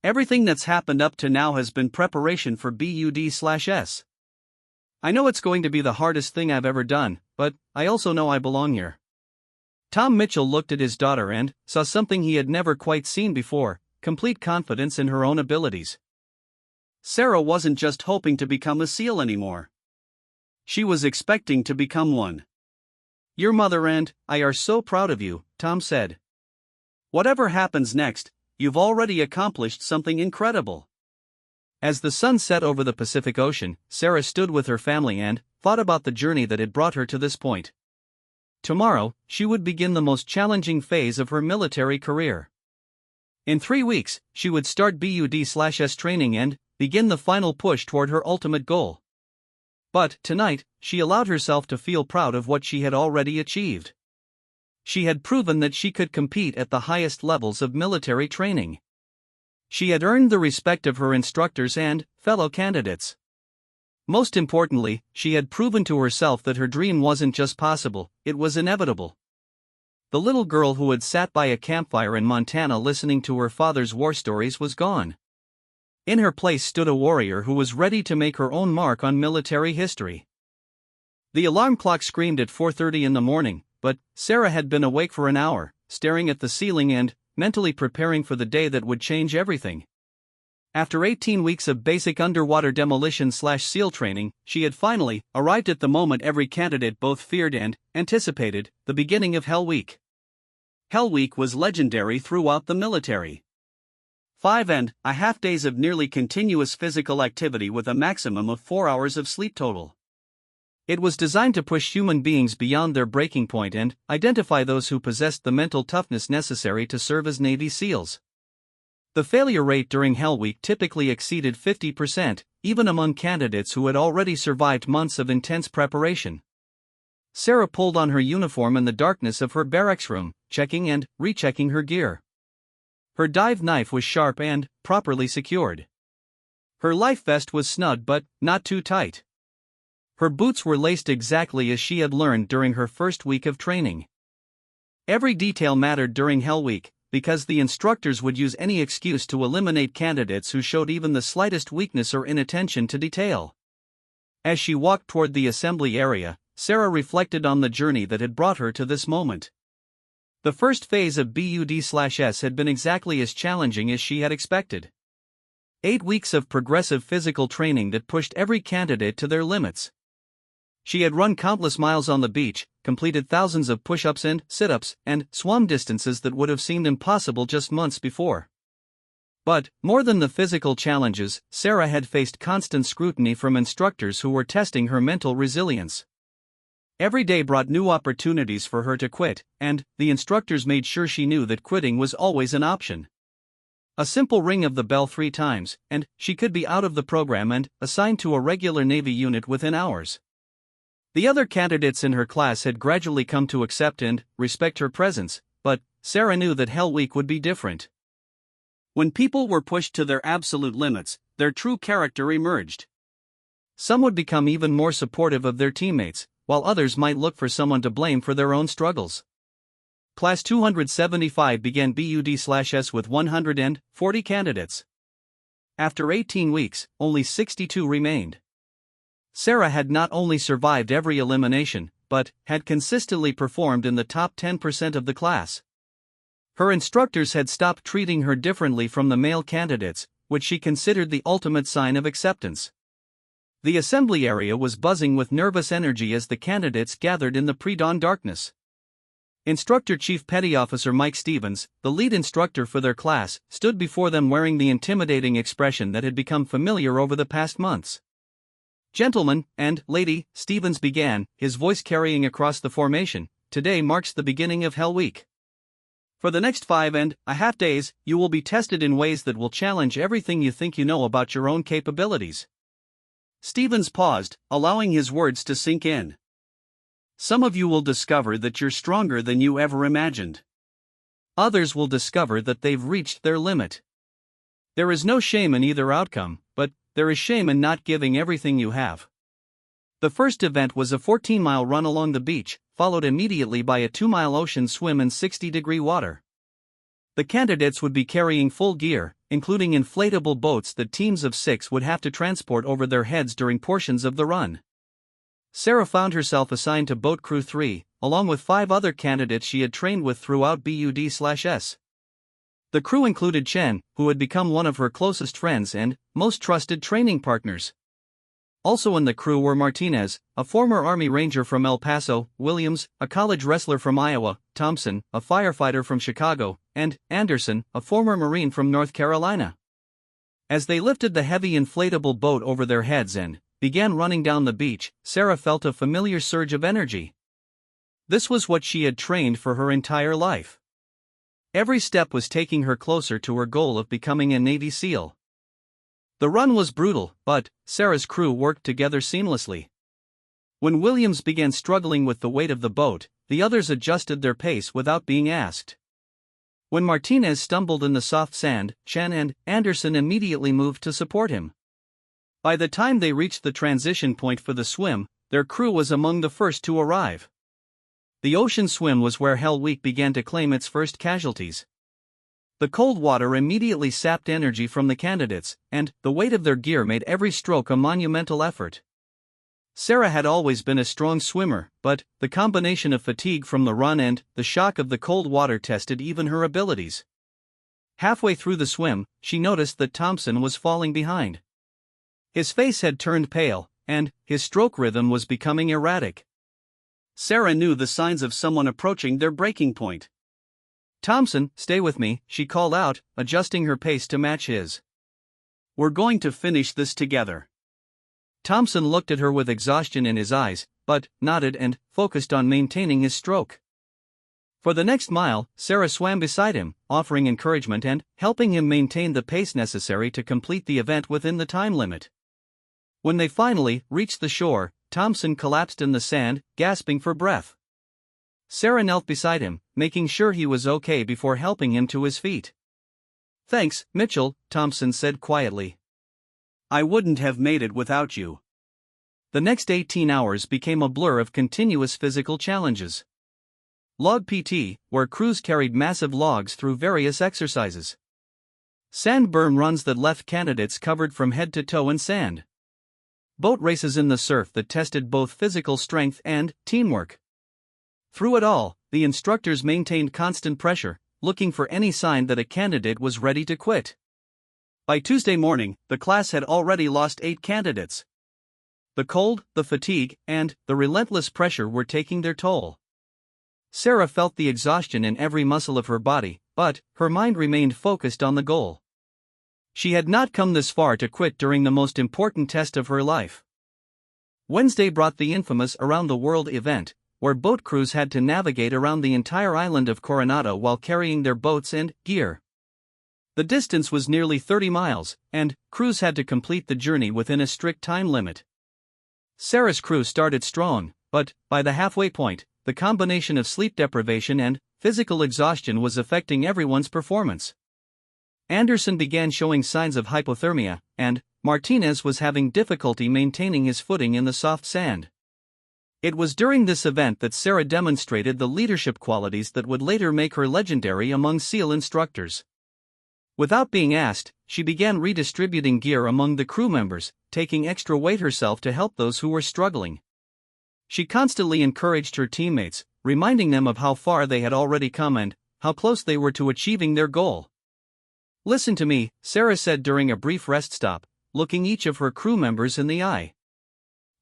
"Everything that's happened up to now has been preparation for BUD/S. I know it's going to be the hardest thing I've ever done, but I also know I belong here." Tom Mitchell looked at his daughter and saw something he had never quite seen before: complete confidence in her own abilities. Sarah wasn't just hoping to become a SEAL anymore. She was expecting to become one. "Your mother and I are so proud of you," Tom said. "Whatever happens next, you've already accomplished something incredible." As the sun set over the Pacific Ocean, Sarah stood with her family and thought about the journey that had brought her to this point. Tomorrow, she would begin the most challenging phase of her military career. In 3 weeks, she would start BUD/S training and begin the final push toward her ultimate goal. But, tonight, she allowed herself to feel proud of what she had already achieved. She had proven that she could compete at the highest levels of military training. She had earned the respect of her instructors and fellow candidates. Most importantly, she had proven to herself that her dream wasn't just possible, it was inevitable. The little girl who had sat by a campfire in Montana listening to her father's war stories was gone. In her place stood a warrior who was ready to make her own mark on military history. The alarm clock screamed at 4:30 in the morning, but Sarah had been awake for an hour, staring at the ceiling and mentally preparing for the day that would change everything. After 18 weeks of basic underwater demolition/SEAL training, she had finally arrived at the moment every candidate both feared and anticipated: the beginning of Hell Week. Hell Week was legendary throughout the military. 5.5 days of nearly continuous physical activity with a maximum of 4 hours of sleep total. It was designed to push human beings beyond their breaking point and identify those who possessed the mental toughness necessary to serve as Navy SEALs. The failure rate during Hell Week typically exceeded 50%, even among candidates who had already survived months of intense preparation. Sarah pulled on her uniform in the darkness of her barracks room, checking and rechecking her gear. Her dive knife was sharp and properly secured. Her life vest was snug but not too tight. Her boots were laced exactly as she had learned during her first week of training. Every detail mattered during Hell Week, because the instructors would use any excuse to eliminate candidates who showed even the slightest weakness or inattention to detail. As she walked toward the assembly area, Sarah reflected on the journey that had brought her to this moment. The first phase of BUD/S had been exactly as challenging as she had expected. 8 weeks of progressive physical training that pushed every candidate to their limits. She had run countless miles on the beach, completed thousands of push-ups and sit-ups, and swum distances that would have seemed impossible just months before. But, more than the physical challenges, Sarah had faced constant scrutiny from instructors who were testing her mental resilience. Every day brought new opportunities for her to quit, and the instructors made sure she knew that quitting was always an option. A simple ring of the bell 3 times, and she could be out of the program and assigned to a regular Navy unit within hours. The other candidates in her class had gradually come to accept and respect her presence, but Sarah knew that Hell Week would be different. When people were pushed to their absolute limits, their true character emerged. Some would become even more supportive of their teammates, while others might look for someone to blame for their own struggles. Class 275 began BUD/S with 140 candidates. After 18 weeks, only 62 remained. Sarah had not only survived every elimination, but had consistently performed in the top 10% of the class. Her instructors had stopped treating her differently from the male candidates, which she considered the ultimate sign of acceptance. The assembly area was buzzing with nervous energy as the candidates gathered in the pre-dawn darkness. Instructor Chief Petty Officer Mike Stevens, the lead instructor for their class, stood before them wearing the intimidating expression that had become familiar over the past months. "Gentlemen and lady," Stevens began, his voice carrying across the formation, "today marks the beginning of Hell Week. For the next 5.5 days, you will be tested in ways that will challenge everything you think you know about your own capabilities." Stevens paused, allowing his words to sink in. "Some of you will discover that you're stronger than you ever imagined. Others will discover that they've reached their limit. There is no shame in either outcome, but there is shame in not giving everything you have." The first event was a 14-mile run along the beach, followed immediately by a 2-mile ocean swim in 60-degree water. The candidates would be carrying full gear, including inflatable boats that teams of 6 would have to transport over their heads during portions of the run. Sarah found herself assigned to Boat Crew 3, along with 5 other candidates she had trained with throughout BUD/S. The crew included Chen, who had become one of her closest friends and most trusted training partners. Also in the crew were Martinez, a former Army Ranger from El Paso, Williams, a college wrestler from Iowa, Thompson, a firefighter from Chicago, and Anderson, a former Marine from North Carolina. As they lifted the heavy inflatable boat over their heads and began running down the beach, Sarah felt a familiar surge of energy. This was what she had trained for her entire life. Every step was taking her closer to her goal of becoming a Navy SEAL. The run was brutal, but Sarah's crew worked together seamlessly. When Williams began struggling with the weight of the boat, the others adjusted their pace without being asked. When Martinez stumbled in the soft sand, Chen and Anderson immediately moved to support him. By the time they reached the transition point for the swim, their crew was among the first to arrive. The ocean swim was where Hell Week began to claim its first casualties. The cold water immediately sapped energy from the candidates, and the weight of their gear made every stroke a monumental effort. Sarah had always been a strong swimmer, but the combination of fatigue from the run and the shock of the cold water tested even her abilities. Halfway through the swim, she noticed that Thompson was falling behind. His face had turned pale, and his stroke rhythm was becoming erratic. Sarah knew the signs of someone approaching their breaking point. "Thompson, stay with me," she called out, adjusting her pace to match his. "We're going to finish this together." Thompson looked at her with exhaustion in his eyes, but nodded and focused on maintaining his stroke. For the next mile, Sarah swam beside him, offering encouragement and helping him maintain the pace necessary to complete the event within the time limit. When they finally reached the shore, Thompson collapsed in the sand, gasping for breath. Sarah knelt beside him, making sure he was okay before helping him to his feet. "Thanks, Mitchell," Thompson said quietly. "I wouldn't have made it without you." The next 18 hours became a blur of continuous physical challenges. Log PT, where crews carried massive logs through various exercises. Sand berm runs that left candidates covered from head to toe in sand. Boat races in the surf that tested both physical strength and teamwork. Through it all, the instructors maintained constant pressure, looking for any sign that a candidate was ready to quit. By Tuesday morning, the class had already lost 8 candidates. The cold, the fatigue, and the relentless pressure were taking their toll. Sarah felt the exhaustion in every muscle of her body, but her mind remained focused on the goal. She had not come this far to quit during the most important test of her life. Wednesday brought the infamous Around the World event, where boat crews had to navigate around the entire island of Coronado while carrying their boats and gear. The distance was nearly 30 miles, and crews had to complete the journey within a strict time limit. Sarah's crew started strong, but, by the halfway point, the combination of sleep deprivation and physical exhaustion was affecting everyone's performance. Anderson began showing signs of hypothermia, and Martinez was having difficulty maintaining his footing in the soft sand. It was during this event that Sarah demonstrated the leadership qualities that would later make her legendary among SEAL instructors. Without being asked, she began redistributing gear among the crew members, taking extra weight herself to help those who were struggling. She constantly encouraged her teammates, reminding them of how far they had already come and how close they were to achieving their goal. "Listen to me," Sarah said during a brief rest stop, looking each of her crew members in the eye.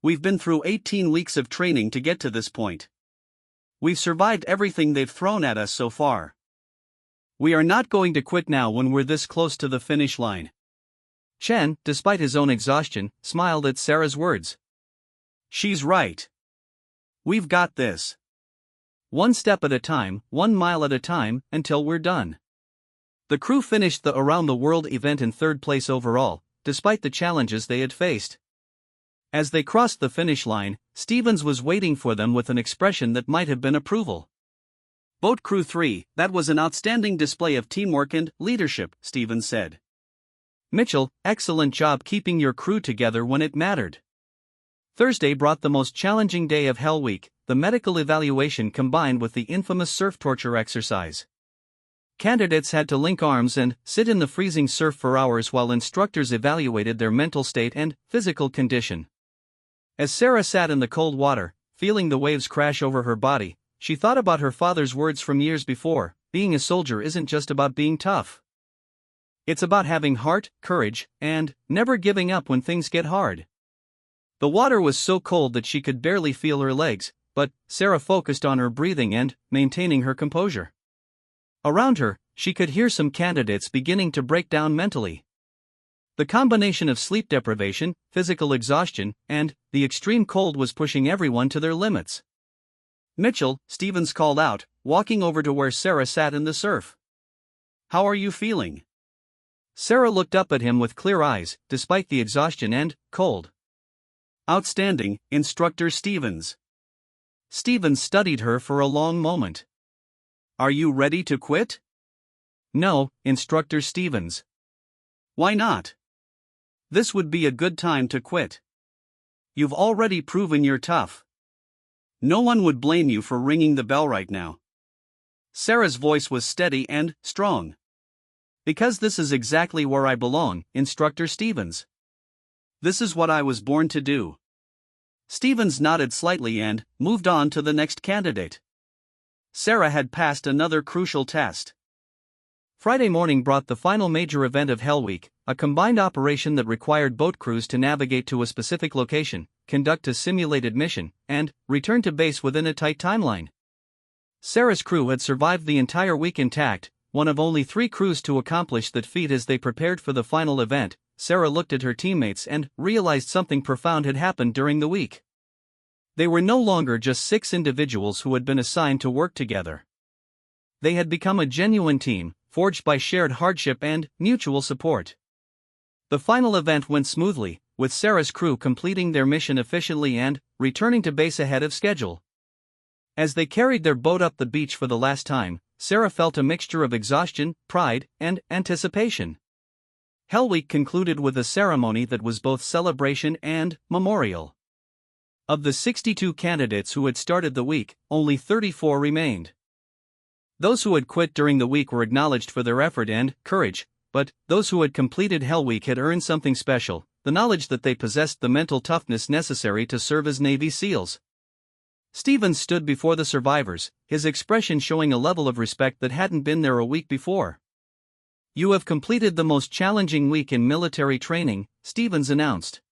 "We've been through 18 weeks of training to get to this point. We've survived everything they've thrown at us so far. We are not going to quit now when we're this close to the finish line." Chen, despite his own exhaustion, smiled at Sarah's words. "She's right. We've got this. One step at a time, 1 mile at a time, until we're done." The crew finished the Around the World event in third place overall, despite the challenges they had faced. As they crossed the finish line, Stevens was waiting for them with an expression that might have been approval. "Boat Crew 3, that was an outstanding display of teamwork and leadership," Stevens said. "Mitchell, excellent job keeping your crew together when it mattered." Thursday brought the most challenging day of Hell Week, the medical evaluation combined with the infamous surf torture exercise. Candidates had to link arms and sit in the freezing surf for hours while instructors evaluated their mental state and physical condition. As Sarah sat in the cold water, feeling the waves crash over her body, she thought about her father's words from years before: being a soldier isn't just about being tough. It's about having heart, courage, and never giving up when things get hard. The water was so cold that she could barely feel her legs, but Sarah focused on her breathing and maintaining her composure. Around her, she could hear some candidates beginning to break down mentally. The combination of sleep deprivation, physical exhaustion, and the extreme cold was pushing everyone to their limits. "Mitchell," Stevens called out, walking over to where Sarah sat in the surf. "How are you feeling?" Sarah looked up at him with clear eyes, despite the exhaustion and cold. "Outstanding, Instructor Stevens." Stevens studied her for a long moment. "Are you ready to quit?" "No, Instructor Stevens." "Why not? This would be a good time to quit. You've already proven you're tough. No one would blame you for ringing the bell right now." Sarah's voice was steady and strong. "Because this is exactly where I belong, Instructor Stevens. This is what I was born to do." Stevens nodded slightly and moved on to the next candidate. Sarah had passed another crucial test. Friday morning brought the final major event of Hell Week, a combined operation that required boat crews to navigate to a specific location, conduct a simulated mission, and return to base within a tight timeline. Sarah's crew had survived the entire week intact, one of only 3 crews to accomplish that feat. As they prepared for the final event, Sarah looked at her teammates and realized something profound had happened during the week. They were no longer just 6 individuals who had been assigned to work together. They had become a genuine team, forged by shared hardship and mutual support. The final event went smoothly, with Sarah's crew completing their mission efficiently and returning to base ahead of schedule. As they carried their boat up the beach for the last time, Sarah felt a mixture of exhaustion, pride, and anticipation. Hell Week concluded with a ceremony that was both celebration and memorial. Of the 62 candidates who had started the week, only 34 remained. Those who had quit during the week were acknowledged for their effort and courage, but those who had completed Hell Week had earned something special: the knowledge that they possessed the mental toughness necessary to serve as Navy SEALs. Stevens stood before the survivors, his expression showing a level of respect that hadn't been there a week before. "You have completed the most challenging week in military training," Stevens announced.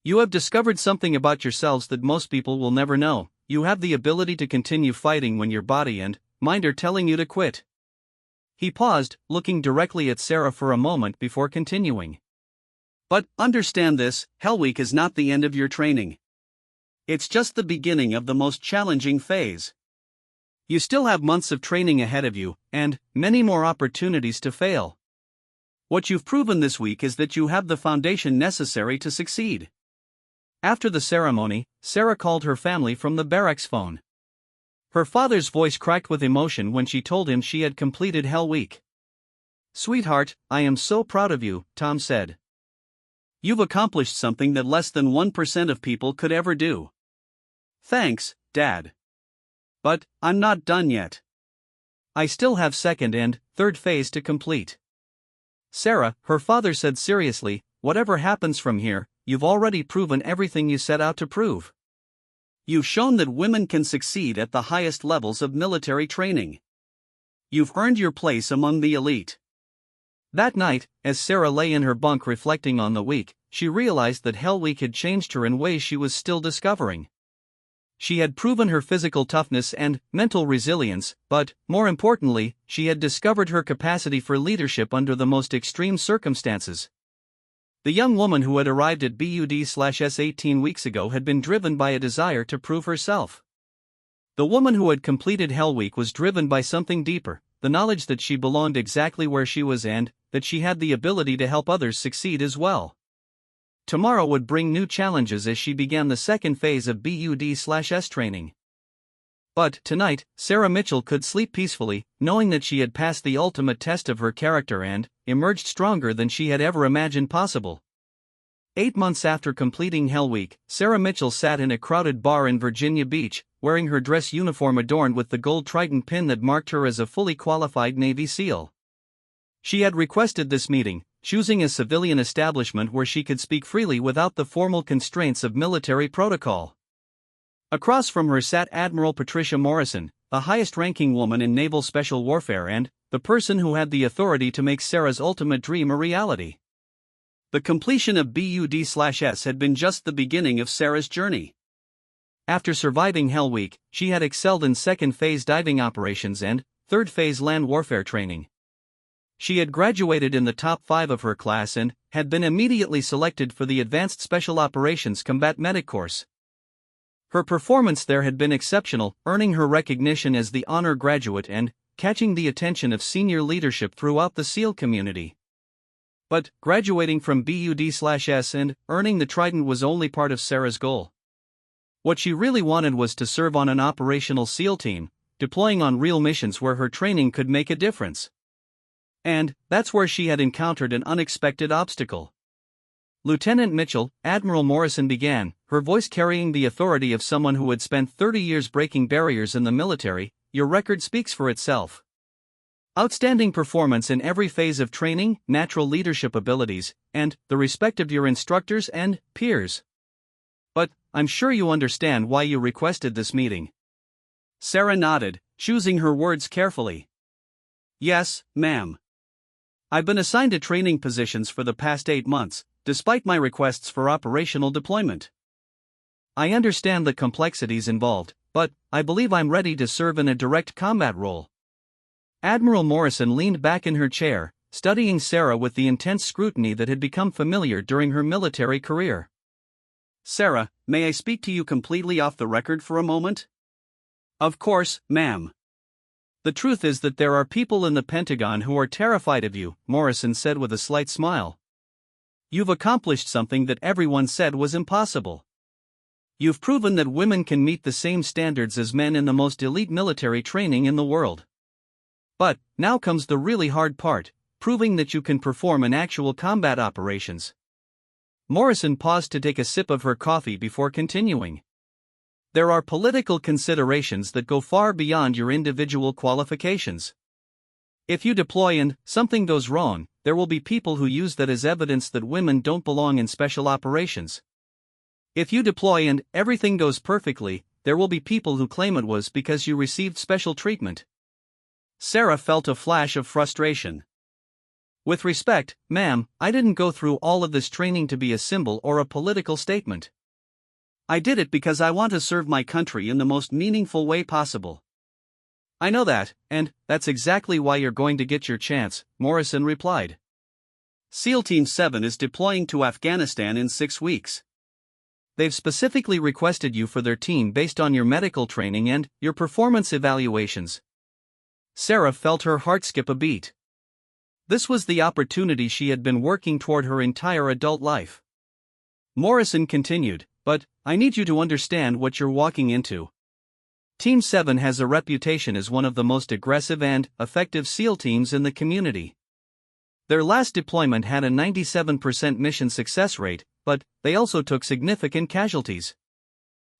"You have discovered something about yourselves that most people will never know. You have the ability to continue fighting when your body and mind are telling you to quit." He paused, looking directly at Sarah for a moment before continuing. "But understand this: Hell Week is not the end of your training. It's just the beginning of the most challenging phase. You still have months of training ahead of you, and many more opportunities to fail. What you've proven this week is that you have the foundation necessary to succeed." After the ceremony, Sarah called her family from the barracks phone. Her father's voice cracked with emotion when she told him she had completed Hell Week. "Sweetheart, I am so proud of you," Tom said. "You've accomplished something that less than 1% of people could ever do." "Thanks, Dad. But I'm not done yet. I still have second and third phase to complete." "Sarah," her father said seriously, "whatever happens from here, you've already proven everything you set out to prove. You've shown that women can succeed at the highest levels of military training. You've earned your place among the elite." That night, as Sarah lay in her bunk reflecting on the week, she realized that Hell Week had changed her in ways she was still discovering. She had proven her physical toughness and mental resilience, but, more importantly, she had discovered her capacity for leadership under the most extreme circumstances. The young woman who had arrived at BUD/S 18 weeks ago had been driven by a desire to prove herself. The woman who had completed Hell Week was driven by something deeper, the knowledge that she belonged exactly where she was and that she had the ability to help others succeed as well. Tomorrow would bring new challenges as she began the second phase of BUD/S training. But tonight, Sarah Mitchell could sleep peacefully, knowing that she had passed the ultimate test of her character and emerged stronger than she had ever imagined possible. 8 months after completing Hell Week, Sarah Mitchell sat in a crowded bar in Virginia Beach, wearing her dress uniform adorned with the gold trident pin that marked her as a fully qualified Navy SEAL. She had requested this meeting, choosing a civilian establishment where she could speak freely without the formal constraints of military protocol. Across from her sat Admiral Patricia Morrison, the highest-ranking woman in naval special warfare and the person who had the authority to make Sarah's ultimate dream a reality. The completion of BUD/S had been just the beginning of Sarah's journey. After surviving Hell Week, she had excelled in second-phase diving operations and third-phase land warfare training. She had graduated in the top 5 of her class and had been immediately selected for the Advanced Special Operations Combat Medic course. Her performance there had been exceptional, earning her recognition as the honor graduate and catching the attention of senior leadership throughout the SEAL community. But graduating from BUD/S and earning the Trident was only part of Sarah's goal. What she really wanted was to serve on an operational SEAL team, deploying on real missions where her training could make a difference. And that's where she had encountered an unexpected obstacle. "Lieutenant Mitchell," Admiral Morrison began, her voice carrying the authority of someone who had spent 30 years breaking barriers in the military, "your record speaks for itself. Outstanding performance in every phase of training, natural leadership abilities, and the respect of your instructors and peers. But I'm sure you understand why you requested this meeting." Sarah nodded, choosing her words carefully. "Yes, ma'am. I've been assigned to training positions for the past 8 months, despite my requests for operational deployment. I understand the complexities involved, but I believe I'm ready to serve in a direct combat role." Admiral Morrison leaned back in her chair, studying Sarah with the intense scrutiny that had become familiar during her military career. "Sarah, may I speak to you completely off the record for a moment?" "Of course, ma'am." "The truth is that there are people in the Pentagon who are terrified of you," Morrison said with a slight smile. "You've accomplished something that everyone said was impossible. You've proven that women can meet the same standards as men in the most elite military training in the world. But now comes the really hard part, proving that you can perform in actual combat operations." Morrison paused to take a sip of her coffee before continuing. "There are political considerations that go far beyond your individual qualifications. If you deploy and something goes wrong, there will be people who use that as evidence that women don't belong in special operations. If you deploy and everything goes perfectly, there will be people who claim it was because you received special treatment." Sarah felt a flash of frustration. "With respect, ma'am, I didn't go through all of this training to be a symbol or a political statement. I did it because I want to serve my country in the most meaningful way possible." "I know that, and that's exactly why you're going to get your chance," Morrison replied. "SEAL Team 7 is deploying to Afghanistan in 6 weeks. They've specifically requested you for their team based on your medical training and your performance evaluations." Sarah felt her heart skip a beat. This was the opportunity she had been working toward her entire adult life. Morrison continued, but I need you to understand what you're walking into. Team 7 has a reputation as one of the most aggressive and effective SEAL teams in the community. Their last deployment had a 97% mission success rate, but they also took significant casualties.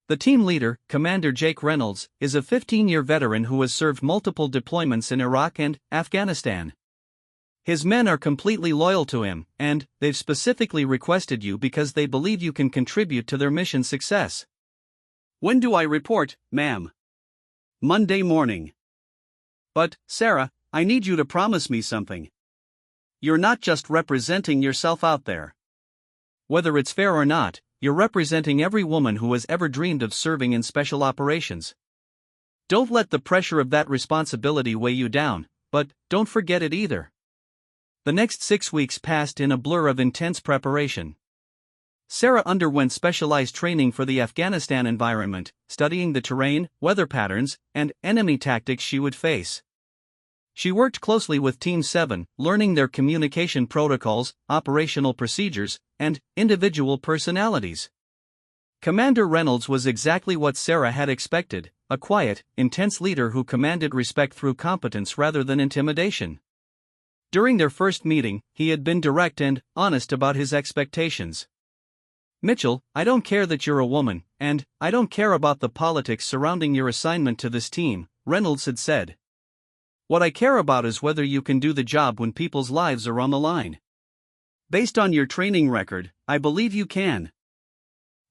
The team leader, Commander Jake Reynolds, is a 15-year veteran who has served multiple deployments in Iraq and Afghanistan. His men are completely loyal to him, and they've specifically requested you because they believe you can contribute to their mission success. When do I report, ma'am? Monday morning. But, Sarah, I need you to promise me something. You're not just representing yourself out there. Whether it's fair or not, you're representing every woman who has ever dreamed of serving in special operations. Don't let the pressure of that responsibility weigh you down, but don't forget it either. The next 6 weeks passed in a blur of intense preparation. Sarah underwent specialized training for the Afghanistan environment, studying the terrain, weather patterns, and enemy tactics she would face. She worked closely with Team 7, learning their communication protocols, operational procedures, and individual personalities. Commander Reynolds was exactly what Sarah had expected, a quiet, intense leader who commanded respect through competence rather than intimidation. During their first meeting, he had been direct and honest about his expectations. "Mitchell, I don't care that you're a woman, and I don't care about the politics surrounding your assignment to this team," Reynolds had said. "What I care about is whether you can do the job when people's lives are on the line. Based on your training record, I believe you can."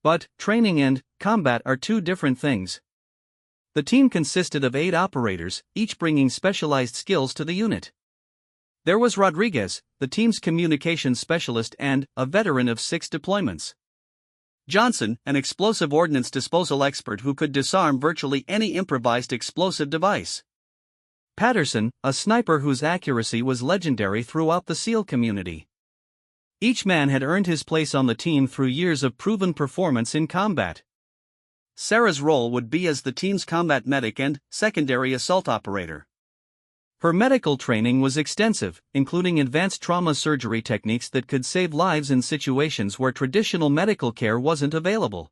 But training and combat are two different things. The team consisted of 8 operators, each bringing specialized skills to the unit. There was Rodriguez, the team's communications specialist and a veteran of 6 deployments. Johnson, an explosive ordnance disposal expert who could disarm virtually any improvised explosive device. Patterson, a sniper whose accuracy was legendary throughout the SEAL community. Each man had earned his place on the team through years of proven performance in combat. Sarah's role would be as the team's combat medic and secondary assault operator. Her medical training was extensive, including advanced trauma surgery techniques that could save lives in situations where traditional medical care wasn't available.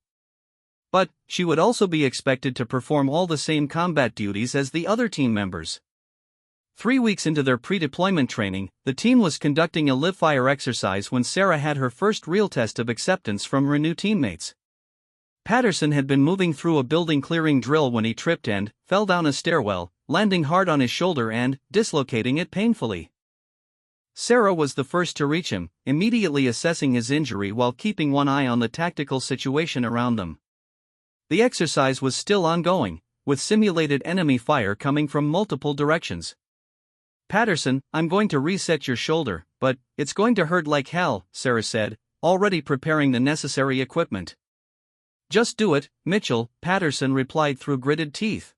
But she would also be expected to perform all the same combat duties as the other team members. 3 weeks into their pre-deployment training, the team was conducting a live-fire exercise when Sarah had her first real test of acceptance from her new teammates. Patterson had been moving through a building clearing drill when he tripped and fell down a stairwell, landing hard on his shoulder and dislocating it painfully. Sarah was the first to reach him, immediately assessing his injury while keeping one eye on the tactical situation around them. The exercise was still ongoing, with simulated enemy fire coming from multiple directions. "Patterson, I'm going to reset your shoulder, but it's going to hurt like hell," Sarah said, already preparing the necessary equipment. "Just do it, Mitchell," Patterson replied through gritted teeth.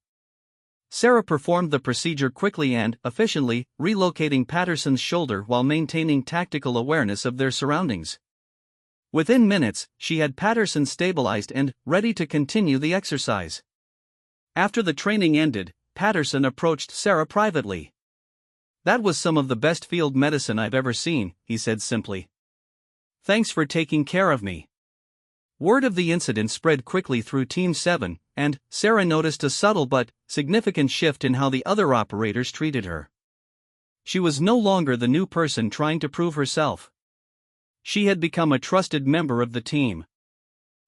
Sarah performed the procedure quickly and efficiently, relocating Patterson's shoulder while maintaining tactical awareness of their surroundings. Within minutes, she had Patterson stabilized and ready to continue the exercise. After the training ended, Patterson approached Sarah privately. "That was some of the best field medicine I've ever seen," he said simply. "Thanks for taking care of me." Word of the incident spread quickly through Team 7, and Sarah noticed a subtle but significant shift in how the other operators treated her. She was no longer the new person trying to prove herself. She had become a trusted member of the team.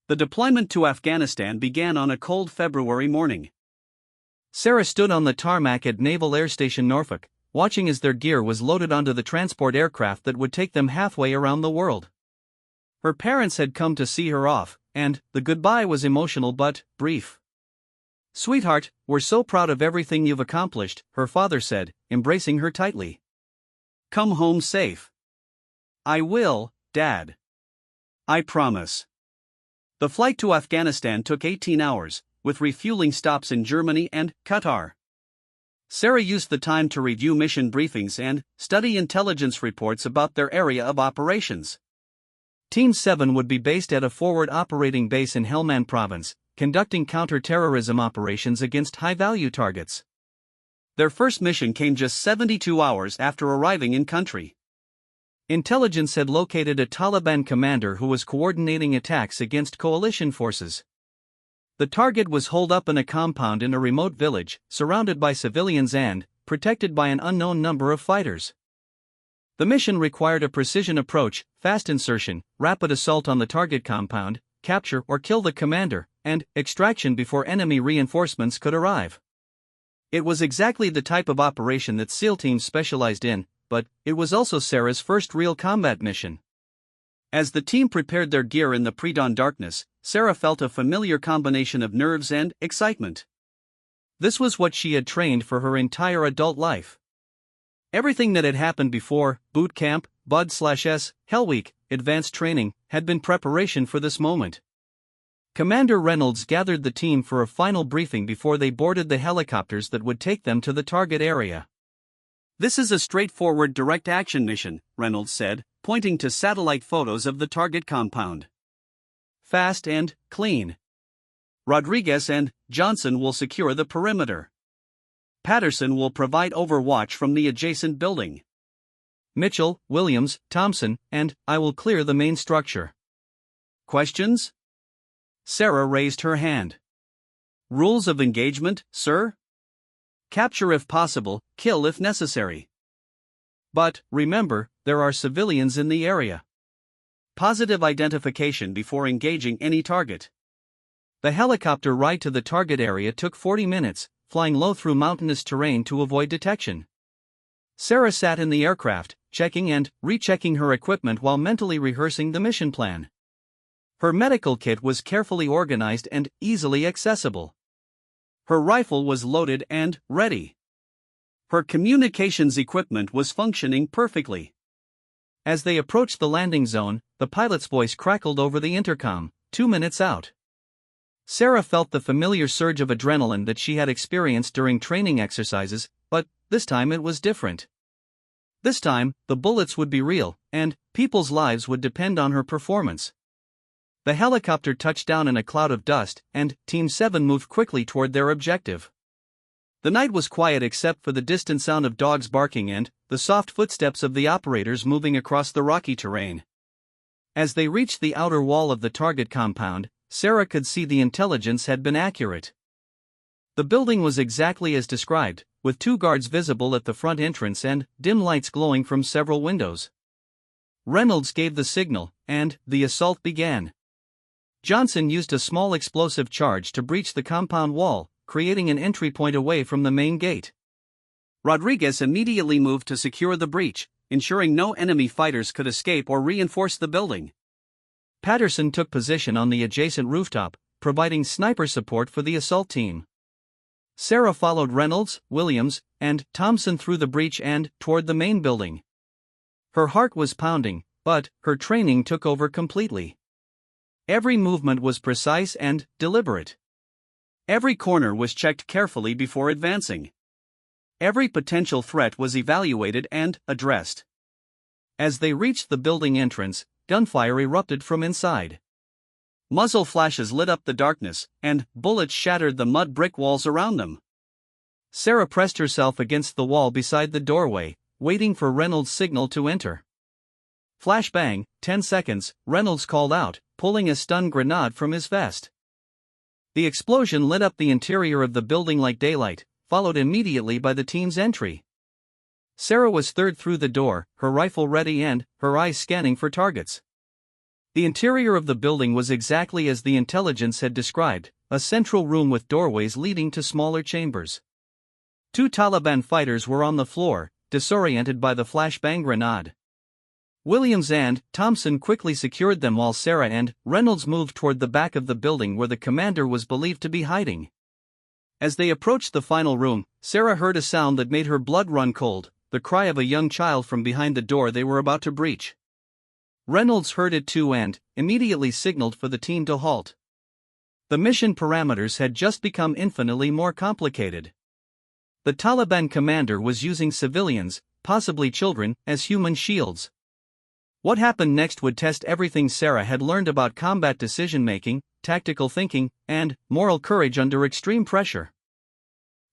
The deployment to Afghanistan began on a cold February morning. Sarah stood on the tarmac at Naval Air Station Norfolk, watching as their gear was loaded onto the transport aircraft that would take them halfway around the world. Her parents had come to see her off, and the goodbye was emotional but brief. "Sweetheart, we're so proud of everything you've accomplished," her father said, embracing her tightly. "Come home safe." "I will, Dad. I promise." The flight to Afghanistan took 18 hours, with refueling stops in Germany and Qatar. Sarah used the time to review mission briefings and study intelligence reports about their area of operations. Team 7 would be based at a forward operating base in Helmand Province, conducting counter-terrorism operations against high-value targets. Their first mission came just 72 hours after arriving in country. Intelligence had located a Taliban commander who was coordinating attacks against coalition forces. The target was holed up in a compound in a remote village, surrounded by civilians and protected by an unknown number of fighters. The mission required a precision approach, fast insertion, rapid assault on the target compound, capture or kill the commander, and extraction before enemy reinforcements could arrive. It was exactly the type of operation that SEAL teams specialized in, but it was also Sarah's first real combat mission. As the team prepared their gear in the pre-dawn darkness, Sarah felt a familiar combination of nerves and excitement. This was what she had trained for her entire adult life. Everything that had happened before, boot camp, Bud/S, Hell Week, advanced training, had been preparation for this moment. Commander Reynolds gathered the team for a final briefing before they boarded the helicopters that would take them to the target area. "This is a straightforward direct action mission," Reynolds said, pointing to satellite photos of the target compound. "Fast and clean. Rodriguez and Johnson will secure the perimeter. Patterson will provide overwatch from the adjacent building. Mitchell, Williams, Thompson, and I will clear the main structure." Questions? Sarah raised her hand. "Rules of engagement, sir?" "Capture if possible, kill if necessary." "But, remember, there are civilians in the area." "Positive identification before engaging any target." The helicopter ride to the target area took 40 minutes, flying low through mountainous terrain to avoid detection. Sarah sat in the aircraft, checking and rechecking her equipment while mentally rehearsing the mission plan. Her medical kit was carefully organized and easily accessible. Her rifle was loaded and ready. Her communications equipment was functioning perfectly. As they approached the landing zone, the pilot's voice crackled over the intercom, 2 minutes out. Sarah felt the familiar surge of adrenaline that she had experienced during training exercises, but this time it was different. This time, the bullets would be real, and people's lives would depend on her performance. The helicopter touched down in a cloud of dust, and Team 7 moved quickly toward their objective. The night was quiet except for the distant sound of dogs barking and the soft footsteps of the operators moving across the rocky terrain. As they reached the outer wall of the target compound, Sarah could see the intelligence had been accurate. The building was exactly as described, with 2 guards visible at the front entrance and dim lights glowing from several windows. Reynolds gave the signal, and the assault began. Johnson used a small explosive charge to breach the compound wall, creating an entry point away from the main gate. Rodriguez immediately moved to secure the breach, ensuring no enemy fighters could escape or reinforce the building. Patterson took position on the adjacent rooftop, providing sniper support for the assault team. Sarah followed Reynolds, Williams, and Thompson through the breach and toward the main building. Her heart was pounding, but her training took over completely. Every movement was precise and deliberate. Every corner was checked carefully before advancing. Every potential threat was evaluated and addressed. As they reached the building entrance, gunfire erupted from inside. Muzzle flashes lit up the darkness, and bullets shattered the mud brick walls around them. Sarah pressed herself against the wall beside the doorway, waiting for Reynolds' signal to enter. Flashbang, 10 seconds, Reynolds called out, pulling a stun grenade from his vest. The explosion lit up the interior of the building like daylight, followed immediately by the team's entry. Sarah was third through the door, her rifle ready and her eyes scanning for targets. The interior of the building was exactly as the intelligence had described, a central room with doorways leading to smaller chambers. 2 Taliban fighters were on the floor, disoriented by the flashbang grenade. Williams and Thompson quickly secured them while Sarah and Reynolds moved toward the back of the building where the commander was believed to be hiding. As they approached the final room, Sarah heard a sound that made her blood run cold, the cry of a young child from behind the door they were about to breach. Reynolds heard it too and immediately signaled for the team to halt. The mission parameters had just become infinitely more complicated. The Taliban commander was using civilians, possibly children, as human shields. What happened next would test everything Sarah had learned about combat decision-making, tactical thinking, and moral courage under extreme pressure.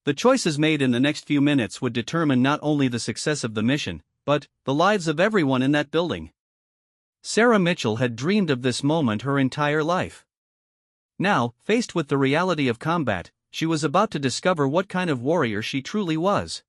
The choices made in the next few minutes would determine not only the success of the mission, but the lives of everyone in that building. Sarah Mitchell had dreamed of this moment her entire life. Now, faced with the reality of combat, she was about to discover what kind of warrior she truly was.